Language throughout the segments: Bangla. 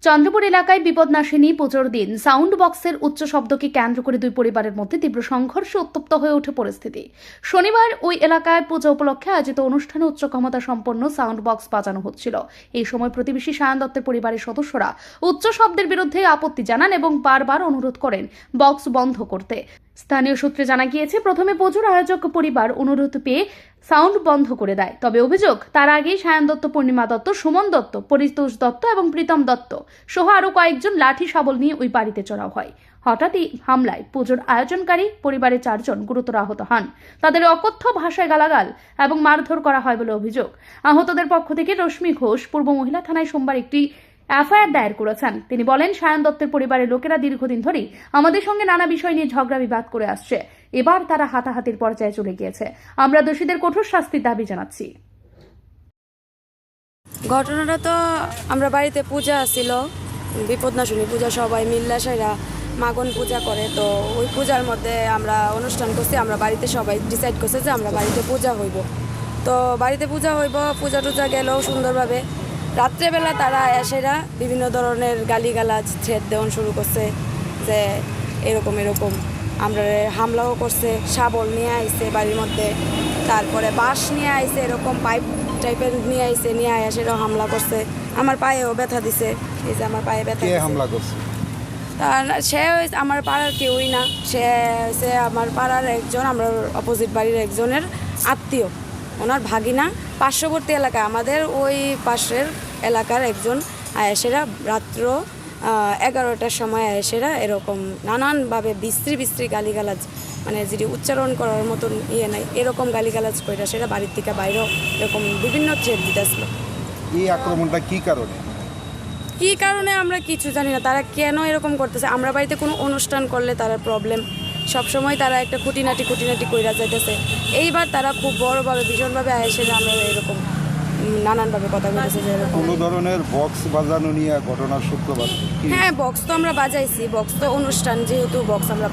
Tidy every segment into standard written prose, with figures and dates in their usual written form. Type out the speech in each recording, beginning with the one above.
চন্দ্রপুর এলাকায় বিপদনাশিনী পুজোর দিন সাউন্ড বক্সের উচ্চ শব্দকে কেন্দ্র করে দুই পরিবারের মধ্যে তীব্র সংঘর্ষে উত্তপ্ত হয়ে ওঠে পরিস্থিতি। শনিবার ওই এলাকায় পুজো উপলক্ষে আয়োজিত অনুষ্ঠানে উচ্চ ক্ষমতা সম্পন্ন সাউন্ড বক্স বাজানো হচ্ছিল। এই সময় প্রতিবেশী সায়ন দত্তের পরিবারের সদস্যরা উচ্চ শব্দের বিরুদ্ধে আপত্তি জানান এবং বারবার অনুরোধ করেন বক্স বন্ধ করতে। স্থানীয় সূত্রে জানা গিয়েছে, প্রথমে পুজোর আয়োজক পরিবার অনুরোধ পেয়ে সাউন্ড বন্ধ করে দেয়। তবে অভিযোগ, তার আগেই সায়ন দত্ত, পূর্ণিমা দত্ত, সুমন দত্ত, পরিতোষ দত্ত এবং প্রীতম দত্ত সহ আরো কয়েকজন লাঠি শাবল নিয়ে ওই বাড়িতে চড়াও হয়। হঠাৎই হামলায় পুজোর আয়োজনকারী পরিবারের 4 জন গুরুতর আহত হন। তাদের অকথ্য ভাষায় গালাগাল এবং মারধর করা হয় বলে অভিযোগ। আহতদের পক্ষ থেকে রশ্মি ঘোষ পূর্ব মহিলা থানায় সোমবার একটি এফআইআর দায়ের করেছেন। তিনি বলেন, সায়ন দত্তের পরিবারের লোকেরা দীর্ঘদিন ধরেই আমাদের সঙ্গে নানা বিষয় নিয়ে ঝগড়া বিবাদ করে আসছে। এবার তারা হাতাহাতির পর্যায়ে চলে গিয়েছে। আমরা দোষীদের কঠোর শাস্তির দাবি জানাচ্ছি। ঘটনাটা তো আমরা বাড়িতে পূজা ছিল, বিপদনাশিনী পূজা, সবাই মিল্লাসাইরা মাগন পূজা করে। তো ওই পূজার মধ্যে আমরা অনুষ্ঠান করছি, আমরা বাড়িতে সবাই ডিসাইড করছে যে আমরা বাড়িতে পূজা হইব। তো বাড়িতে পূজা হইব, পূজা টুজা গেল সুন্দরভাবে। রাত্রেবেলা তারা এসেরা বিভিন্ন ধরনের গালিগালাজ ছেদ দেওয়ান শুরু করছে যে এরকম এরকম। আমরা হামলাও করছে, শাবল নিয়ে আইছে বাড়ির মধ্যে, তারপরে বাঁশ নিয়ে আইছে, এরকম পাইপ টাইপের নিয়ে আইছে, নিয়ে সেটাও হামলা করছে। আমার পায়েও ব্যথা দিছে, এই যে আমার পায়ে ব্যথা দিছে। হামলা করছে? সে আমার পাড়ার কেউই না, সে আমার পাড়ার একজন, আমরা অপোজিট বাড়ির একজনের আত্মীয়, ওনার ভাগিনা। পার্শ্ববর্তী এলাকায় আমাদের ওই পাশের এলাকার একজন আয়েসেরা রাত্র 11টার সময় আয়েসেরা এরকম নানানভাবে বিশ্রী গালিগালাজ, মানে যেটি উচ্চারণ করার মতন নাই, এরকম গালিগালাজ করে সেটা বাড়ির থেকে বাইরেও এরকম বিভিন্ন থ্রেট দিতেছিল। এই আক্রমণটা কি কারণে আমরা কিছু জানি না, তারা কেন এরকম করতেছে। আমরা বাড়িতে কোনো অনুষ্ঠান করলে তারা প্রবলেম, সবসময় তারা একটা খুঁটিনাটি কইরা যাইতেছে। এইবার তারা খুব বড়ভাবে ভীষণভাবে এসে আমরা এরকম নানানভাবে কথা বলতেছে যে এরকম কোনো ধরনের বক্স বাজানো নিয়ে ঘটনার সূত্রপাত? হ্যাঁ, বক্স তো আমরা বাজাইছি, বক্স তো অনুষ্ঠান যেহেতু বক্স আমরা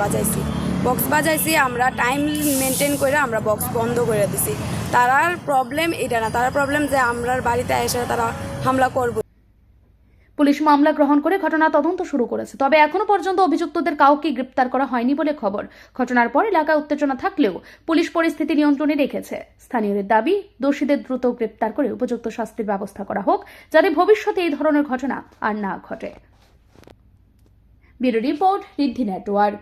বাজাইছি, আমরা টাইম মেনটেন করে আমরা বক্স বন্ধ করে দিছি। তারার প্রবলেম এটা না, তারা প্রবলেম যে আমরা বাড়িতে এসে তারা হামলা করবে। পুলিশ মামলা গ্রহণ করে ঘটনা তদন্ত শুরু করেছে। তবে এখনো পর্যন্ত অভিযুক্তদের কাউকে গ্রেপ্তার করা হয়নি বলে খবর। ঘটনার পর এলাকায় উত্তেজনা থাকলেও পুলিশ পরিস্থিতি নিয়ন্ত্রণে রেখেছে। স্থানীয়দের দাবি, দোষীদের দ্রুত গ্রেপ্তার করে উপযুক্ত শাস্তির ব্যবস্থা করা হোক, যাতে ভবিষ্যতে এই ধরনের ঘটনা আর না ঘটে। ব্যুরো রিপোর্ট, ঋদ্ধি নেটওয়ার্ক।